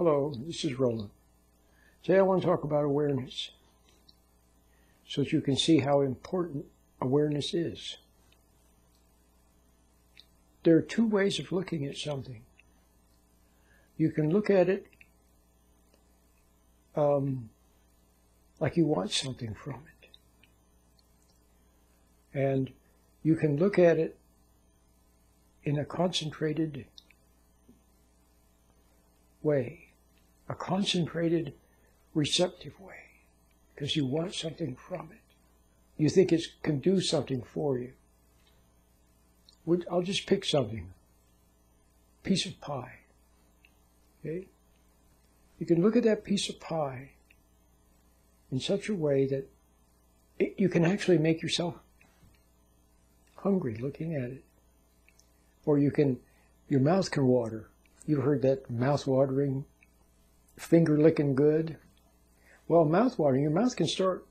Hello, this is Roland. Today I want to talk about awareness so that you can see how important awareness is. There are two ways of looking at something. You can look at it like you want something from it. And you can look at it in a concentrated way, a concentrated, receptive way, because you want something from it. You think it can do something for you. I'll just pick something. Piece of pie. Okay? You can look at that piece of pie in such a way that you can actually make yourself hungry looking at it. Or your mouth can water. You've heard that mouth watering, finger licking good. Well, mouth watering, your mouth can start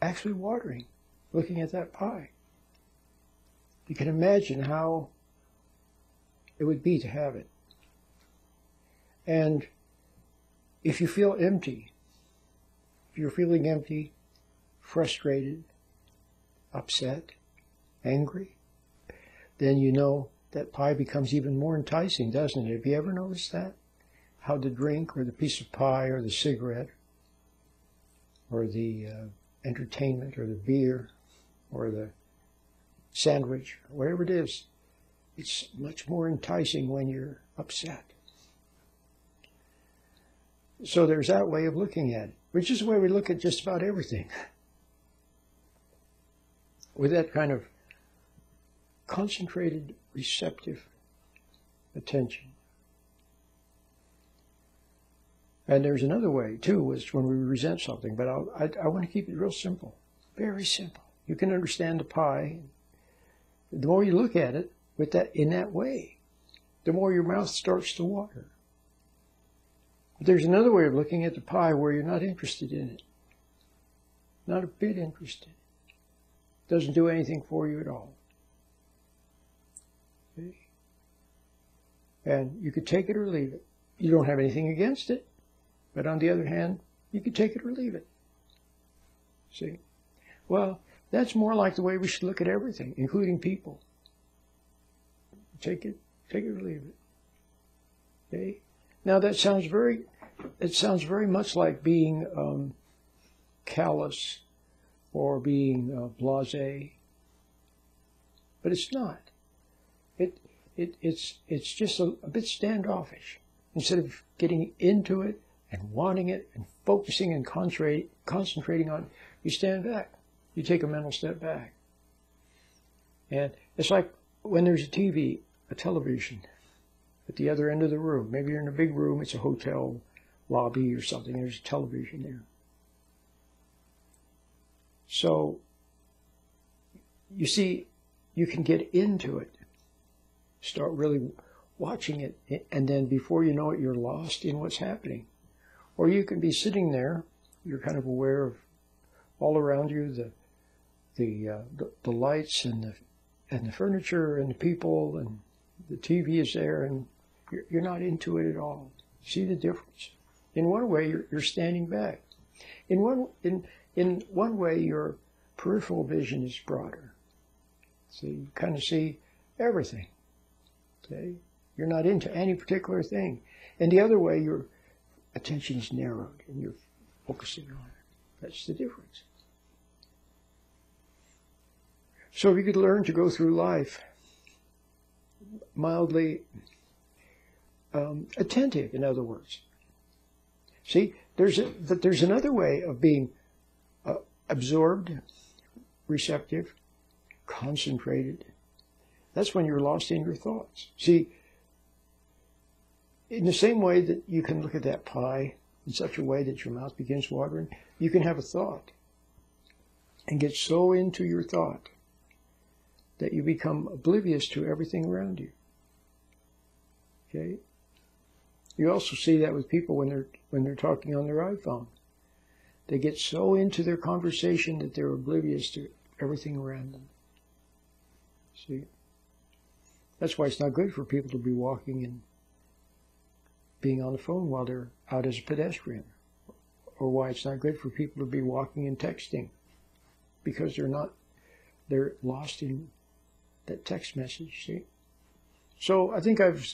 actually watering looking at that pie. You can imagine how it would be to have it. And if you feel empty, if you're feeling empty, frustrated, upset, angry, then you know that pie becomes even more enticing, doesn't it? Have you ever noticed that? How the drink or the piece of pie or the cigarette or the entertainment or the beer or the sandwich, whatever it is, it's much more enticing when you're upset. So there's that way of looking at it, which is the way we look at just about everything. With that kind of concentrated, receptive attention. And there's another way, too, is when we resent something, but I want to keep it real simple, very simple. You can understand the pie. The more you look at it in that way, the more your mouth starts to water. But there's another way of looking at the pie where you're not interested in it. Not a bit interested. Doesn't do anything for you at all. Okay? And you could take it or leave it. You don't have anything against it. But on the other hand, you could take it or leave it. See? Well, that's more like the way we should look at everything, including people. Take it or leave it. Okay? Now it sounds very much like being callous or being blasé, but it's not. It's just a bit standoffish. Instead of getting into it and wanting it and focusing and concentrating on it, you stand back. You take a mental step back. And it's like when there's a television at the other end of the room. Maybe you're in a big room, it's a hotel lobby or something, there's a television there. So, you see, you can get into it, start really watching it, and then before you know it, you're lost in what's happening. Or you can be sitting there, you're kind of aware of all around you, the lights and the furniture and the people and the TV is there, and you're not into it at all. See the difference? In one way, you're standing back. In one way, your peripheral vision is broader. So you kind of see everything. Okay? You're not into any particular thing. And the other way, your attention is narrowed and you're focusing on it. That's the difference. So if you could learn to go through life mildly attentive, in other words. See, there's another way of being absorbed, receptive, concentrated. That's when you're lost in your thoughts. See, in the same way that you can look at that pie in such a way that your mouth begins watering, you can have a thought and get so into your thought that you become oblivious to everything around you. Okay? You also see that with people when they're talking on their iPhone. They get so into their conversation that they're oblivious to everything around them. See? That's why it's not good for people to be walking in being on the phone while they're out as a pedestrian, or why it's not good for people to be walking and texting, because they're lost in that text message, see? So I think I've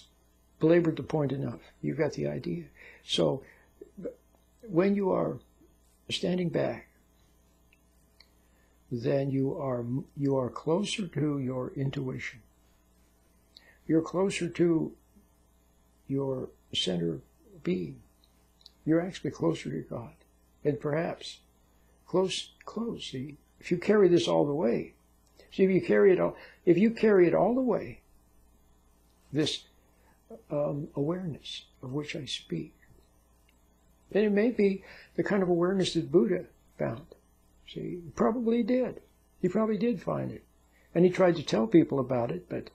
belabored the point enough. You've got the idea. So when you are standing back, then you are closer to your intuition. You're closer to your center being. You're actually closer to God. And perhaps close, see, if you carry this all the way, see, if you carry it all the way, this awareness of which I speak, then it may be the kind of awareness that Buddha found. See, he probably did. He probably did find it. And he tried to tell people about it, but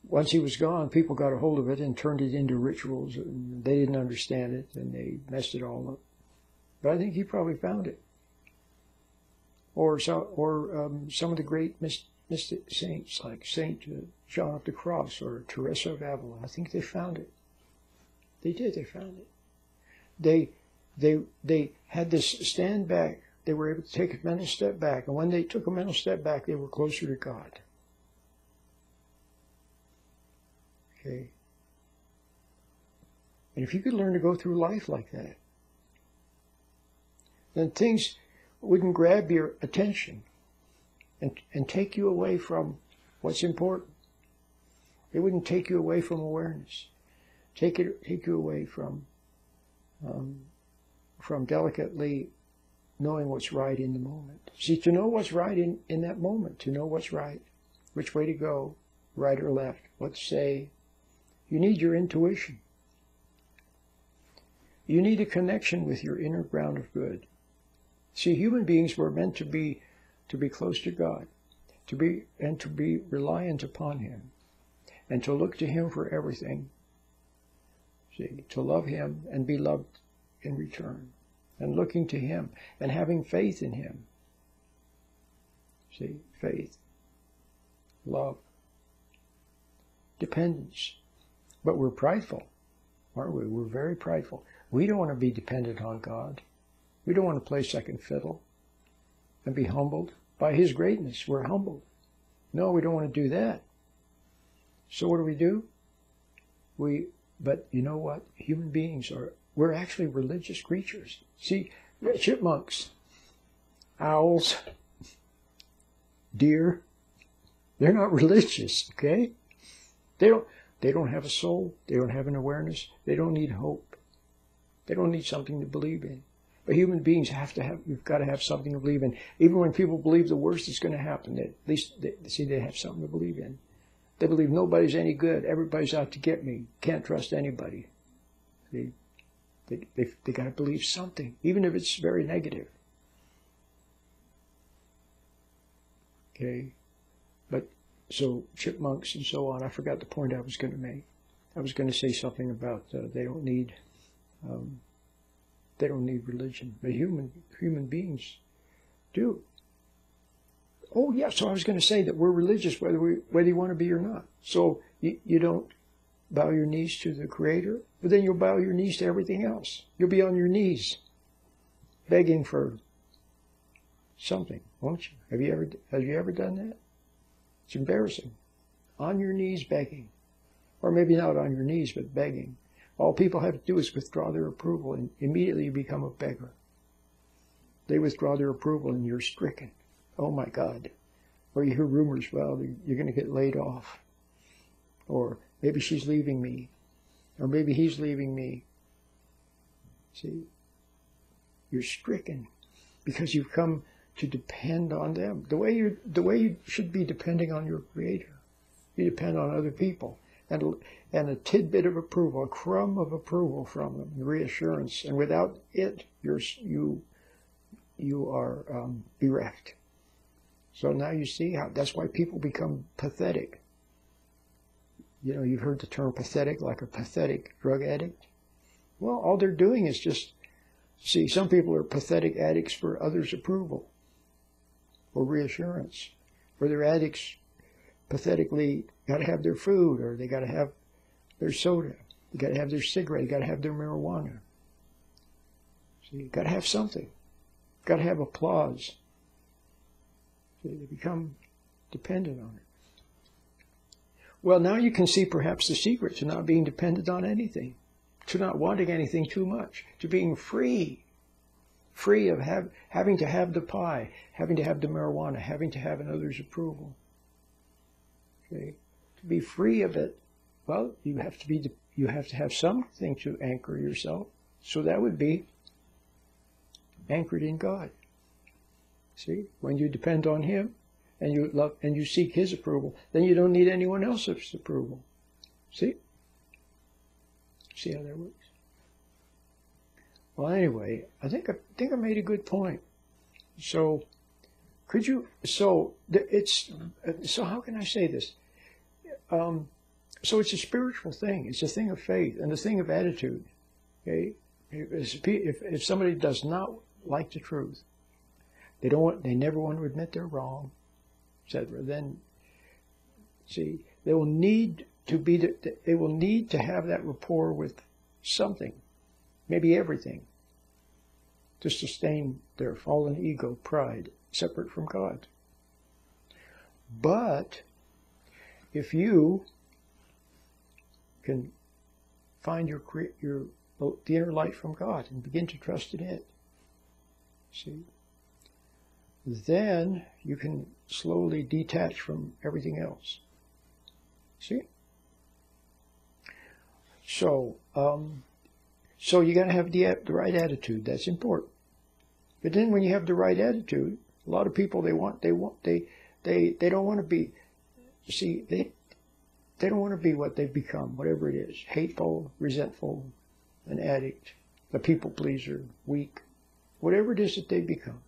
once he was gone, people got a hold of it and turned it into rituals, and they didn't understand it, and they messed it all up. But I think he probably found it. Or some of the great mystic saints, like Saint John of the Cross or Teresa of Avila. I think they found it. They did. They found it. They had this stand back. They were able to take a mental step back, and when they took a mental step back, they were closer to God. Okay. And if you could learn to go through life like that, then things wouldn't grab your attention and take you away from what's important. It wouldn't take you away from awareness. Take you away from delicately knowing what's right in the moment. See, to know what's right in that moment, to know what's right, which way to go, right or left, what to say, you need your intuition. You need a connection with your inner ground of good. See, human beings were meant to be close to God, to be reliant upon Him, and to look to Him for everything. See, to love Him and be loved in return, and looking to Him and having faith in Him. See, faith, love, dependence. But we're prideful, aren't we? We're very prideful. We don't want to be dependent on God. We don't want to play second fiddle and be humbled. By His greatness, we're humbled. No, we don't want to do that. So what do? But you know what? Human beings we're actually religious creatures. See, chipmunks, owls, deer, they're not religious, okay? They don't have a soul. They don't have an awareness. They don't need hope. They don't need something to believe in. But human beings you've got to have something to believe in. Even when people believe the worst is going to happen, at least they have something to believe in. They believe nobody's any good. Everybody's out to get me. Can't trust anybody. See? They got to believe something, even if it's very negative. Okay? But, so chipmunks and so on, I forgot the point I was going to make. I was going to say something about they don't need religion, but human beings do. Oh yeah, so I was going to say that we're religious whether you want to be or not. So you don't bow your knees to the Creator, but then you'll bow your knees to everything else. You'll be on your knees, begging for something, won't you? Have you ever done that? It's embarrassing. On your knees begging. Or maybe not on your knees, but begging. All people have to do is withdraw their approval, and immediately you become a beggar. They withdraw their approval and you're stricken. Oh my God. Or you hear rumors, well, you're going to get laid off. Or maybe she's leaving me. Or maybe he's leaving me. See? You're stricken because you've come to depend on them. The way you should be depending on your Creator. You depend on other people. And a tidbit of approval, a crumb of approval from them, reassurance. And without it, you are bereft. So now you see how that's why people become pathetic. You know, you've heard the term pathetic, like a pathetic drug addict. Well, all they're doing is just, see, some people are pathetic addicts for others' approval or reassurance. Or they're addicts pathetically got to have their food, or they got to have their soda. They got to have their cigarette. They got to have their marijuana. See, you got to have something. Got to have applause. See, they become dependent on it. Well, now you can see perhaps the secret to not being dependent on anything, to not wanting anything too much, to being free of having to have the pie, having to have the marijuana, having to have another's approval. Okay, to be free of it, well, you have to have something to anchor yourself. So that would be anchored in God. See, when you depend on Him and you love and you seek His approval, then you don't need anyone else's approval. See how that works? Well, anyway, I think I made a good point. So, so how can I say this? So it's a spiritual thing. It's a thing of faith and a thing of attitude. Okay, if somebody does not like the truth, they never want to admit they're wrong, etc. Then, see, they will need to have that rapport with something, maybe everything, to sustain their fallen ego, pride, separate from God. But if you can find the inner light from God and begin to trust in it, see, then you can slowly detach from everything else. See? So you got to have the right attitude. That's important. But then when you have the right attitude, a lot of people they don't want to be. See, they don't want to be what they've become, whatever it is: hateful, resentful, an addict, a people pleaser, weak, whatever it is that they become.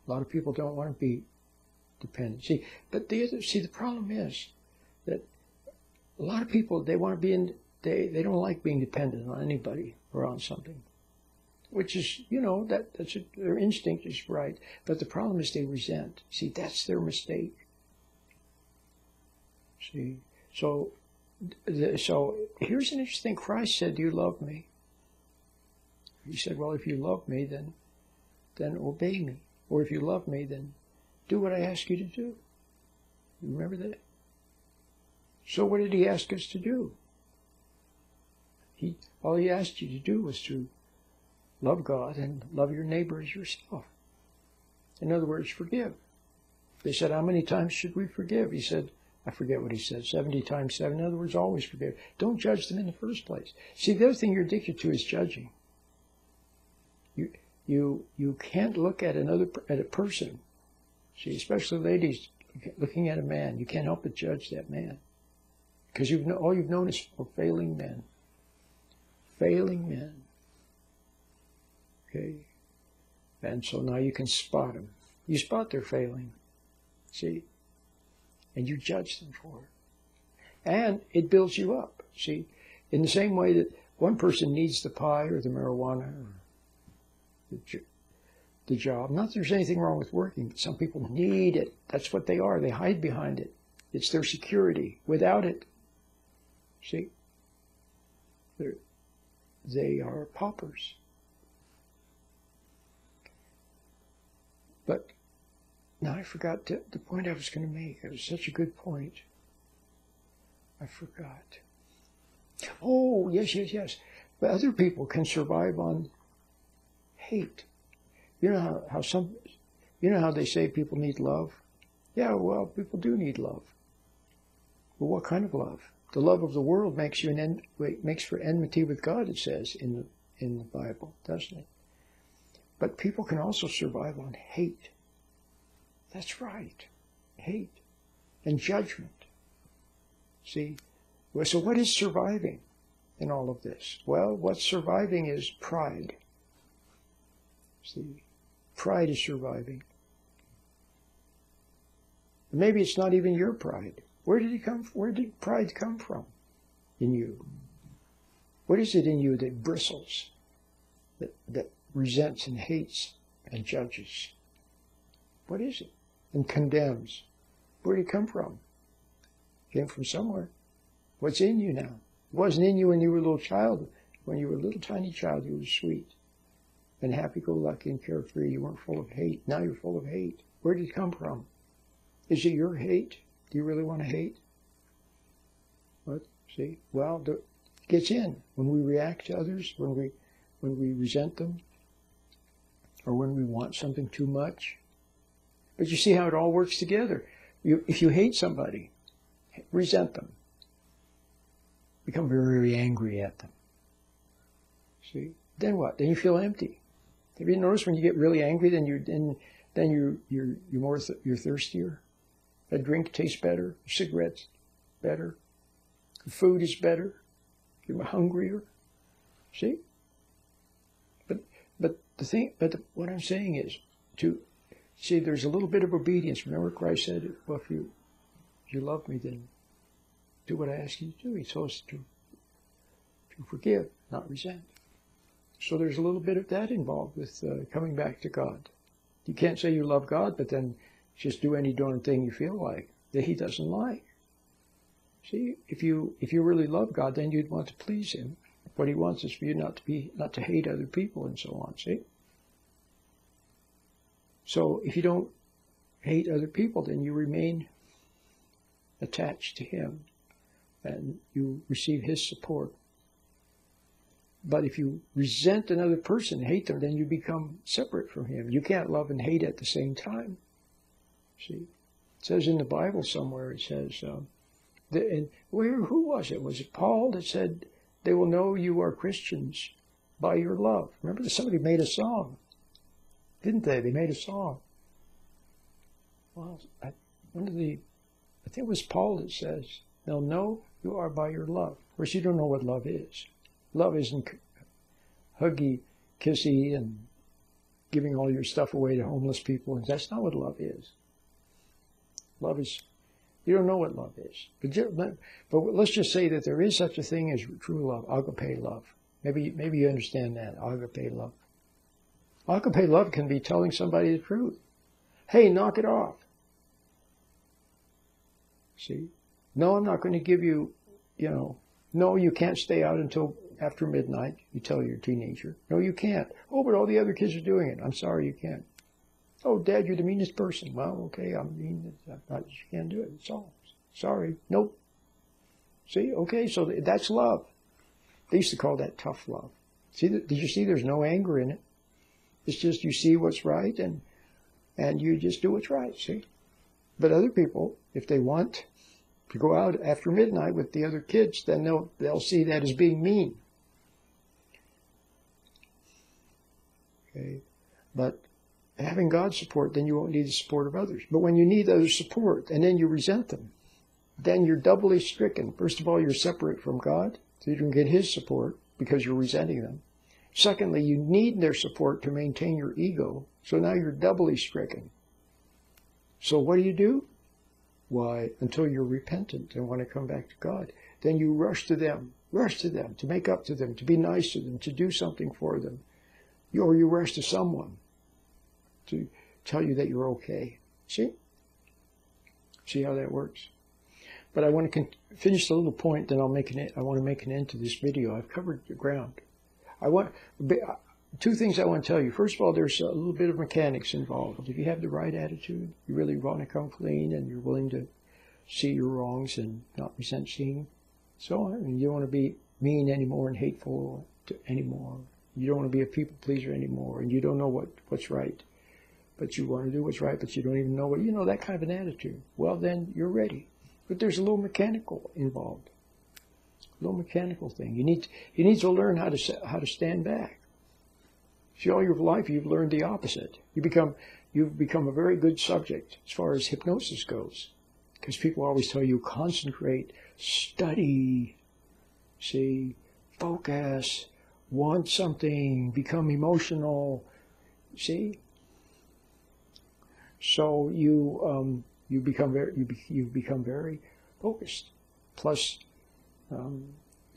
A lot of people don't want to be dependent. See, but the problem is that a lot of people, they want to be they don't like being dependent on anybody or on something, which is, their instinct is right. But the problem is they resent. See, that's their mistake. See, so here's an interesting. Christ said, "Do you love me?" He said, "Well, if you love me, then obey me. Or if you love me, then do what I ask you to do." You remember that? So what did He ask us to do? All He asked you to do was to love God and love your neighbor as yourself. In other words, forgive. They said, "How many times should we forgive?" He said, I forget what He said, 70 times 7. In other words, always forgive. Don't judge them in the first place. See, the other thing you're addicted to is judging. You can't look at a person. See, especially ladies looking at a man, you can't help but judge that man, because all you've known is failing men. Failing men. Okay, and so now you can spot them. You spot their failing. See, and you judge them for it, and it builds you up. See, in the same way that one person needs the pie or the marijuana or the job. Not that there's anything wrong with working, but some people need it. That's what they are. They hide behind it. It's their security. Without it, see, they are paupers. But now I forgot the point I was going to make. It was such a good point. I forgot. Oh, yes. But other people can survive on hate. You know how they say people need love? Yeah, well, people do need love. But what kind of love? The love of the world makes for enmity with God, it says in the Bible, doesn't it? But people can also survive on hate. That's right. Hate and judgment. See? So what is surviving in all of this? Well, what's surviving is pride. See? Pride is surviving. Maybe it's not even your pride. Where did pride come from? in you? What is it in you that bristles, that resents and hates and judges? What is it? And condemns? Where did it come from? It came from somewhere. What's in you now? It wasn't in you when you were a little child. When you were a little tiny child, you were sweet and happy-go-lucky and carefree. You weren't full of hate. Now you're full of hate. Where did it come from? Is it your hate? Do you really want to hate? What? See? Well, it gets in. When we react to others, when we resent them, or when we want something too much. But you see how it all works together. If you hate somebody, resent them, become very, very angry at them. See? Then what? Then you feel empty. Have you noticed when you get really angry, then you're thirstier? A drink tastes better, cigarettes better, food is better, you're hungrier. See? But what I'm saying is see, there's a little bit of obedience. Remember Christ said, well, if you love me, then do what I ask you to do. He told us to forgive, not resent. So there's a little bit of that involved with coming back to God. You can't say you love God, but then just do any darn thing you feel like that He doesn't like. See, if you really love God, then you'd want to please Him. What He wants is for you not to hate other people and so on. See. So if you don't hate other people, then you remain attached to Him, and you receive His support. But if you resent another person, hate them, then you become separate from Him. You can't love and hate at the same time. See, it says in the Bible somewhere, it says, who was it? Was it Paul that said, they will know you are Christians by your love? Remember that somebody made a song, didn't they? They made a song. Well, I think it was Paul that says, they'll know you are by your love. Of course, you don't know what love is. Love isn't huggy, kissy, and giving all your stuff away to homeless people. And that's not what love is. Love is, you don't know what love is. But let's just say that there is such a thing as true love, agape love. Maybe you understand that, agape love. Agape love can be telling somebody the truth. Hey, knock it off. See? No, I'm not going to give you, no, you can't stay out until after midnight, you tell your teenager. No, you can't. Oh, but all the other kids are doing it. I'm sorry, you can't. Oh, Dad, you're the meanest person. Well, okay, I'm mean. You can't do it. It's all. Sorry. Nope. See? Okay, so that's love. They used to call that tough love. See? Did you see there's no anger in it? It's just you see what's right and you just do what's right, see? But other people, if they want to go out after midnight with the other kids, then they'll see that as being mean. Okay? But having God's support, then you won't need the support of others. But when you need other support and then you resent them, then you're doubly stricken. First of all, you're separate from God, so you don't get His support because you're resenting them. Secondly, you need their support to maintain your ego, so now you're doubly stricken. So what do? Why, until you're repentant and want to come back to God, then you rush to them, to make up to them, to be nice to them, to do something for them. Or you rush to someone to tell you that you're okay. See? See how that works? But I want to finish the little point, then I want to make an end to this video. I've covered the ground. Two things I want to tell you. First of all, there's a little bit of mechanics involved. If you have the right attitude, you really want to come clean, and you're willing to see your wrongs and not resent seeing so on. And you don't want to be mean anymore and hateful anymore. You don't want to be a people pleaser anymore, and you don't know what's right. But you want to do what's right, but you don't even know that kind of an attitude. Well, then you're ready. But there's a little mechanical involved. A little mechanical thing. You need to learn how to stand back. See, all your life you've learned the opposite. You've become a very good subject as far as hypnosis goes, because people always tell you concentrate, study, see, focus, want something, become emotional. See, so you've become very focused. Plus,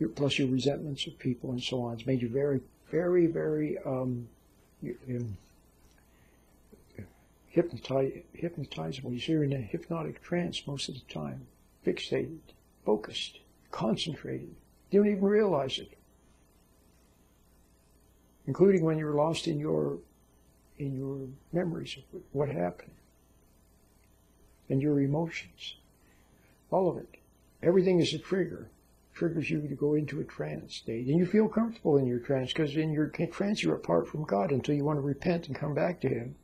plus your resentments of people and so on. It's made you very, very, very hypnotizable. You're in a hypnotic trance most of the time, fixated, focused, concentrated. You don't even realize it. Including when you're lost in your memories of what happened. And your emotions. All of it. Everything is a trigger. Triggers you to go into a trance state. And you feel comfortable in your trance, because in your trance you're apart from God until you want to repent and come back to Him.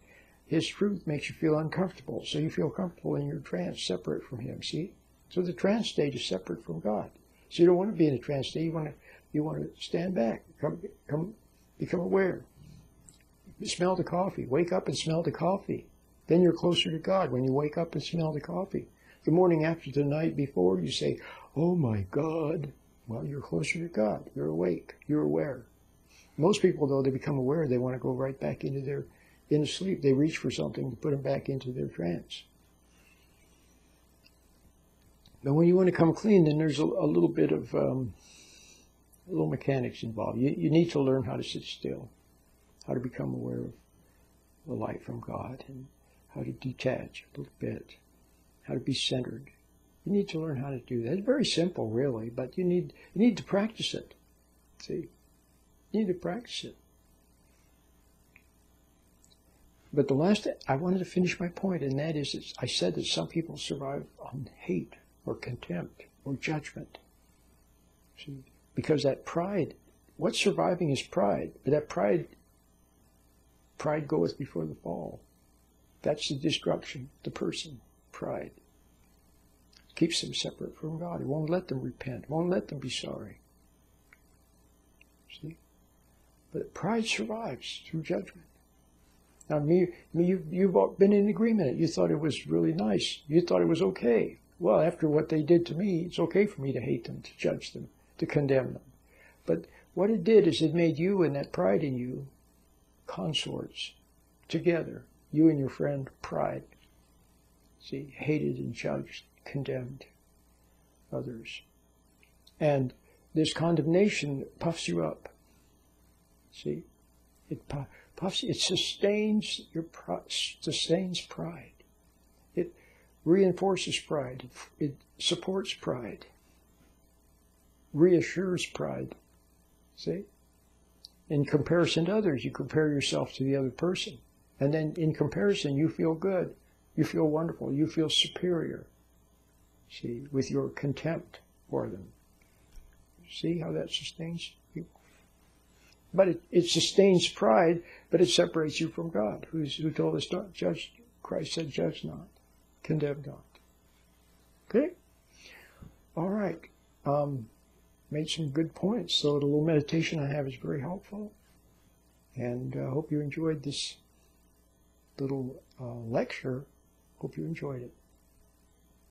His truth makes you feel uncomfortable. So you feel comfortable in your trance, separate from Him. See? So the trance state is separate from God. So you don't want to be in a trance state. You want to stand back. Become aware. Smell the coffee. Wake up and smell the coffee. Then you're closer to God when you wake up and smell the coffee. The morning after the night before, you say, "Oh my God." Well, you're closer to God. You're awake. You're aware. Most people, though, they become aware, they want to go right back into sleep. They reach for something to put them back into their trance. But when you want to come clean, then there's a little bit of little mechanics involved. You need to learn how to sit still, how to become aware of the light from God, and how to detach a little bit, how to be centered. You need to learn how to do that. It's very simple, really, but you need to practice it. See? You need to practice it. But the last, I wanted to finish my point, and that is, I said that some people survive on hate or contempt or judgment. See? Because that pride, what's surviving is pride, but that pride goeth before the fall. That's the destruction, the person, pride. Keeps them separate from God. It won't let them repent, won't let them be sorry. See? But pride survives through judgment. Now, you've been in agreement. You thought it was really nice. You thought it was okay. Well, after what they did to me, it's okay for me to hate them, to judge them, to condemn them. But what it did is it made you and that pride in you consorts together. You and your friend, pride. See, hated and judged, condemned others. And this condemnation puffs you up. See? It sustains sustains pride. It reinforces pride. It supports pride. Reassures pride. See? In comparison to others, you compare yourself to the other person. And then in comparison, you feel good. You feel wonderful. You feel superior. See? With your contempt for them. See how that sustains you? But it sustains pride, but it separates you from God, who told us not judge. Christ said, "Judge not, condemn not." Okay? All right. Made some good points. So the little meditation I have is very helpful. And I hope you enjoyed this little lecture. Hope you enjoyed it.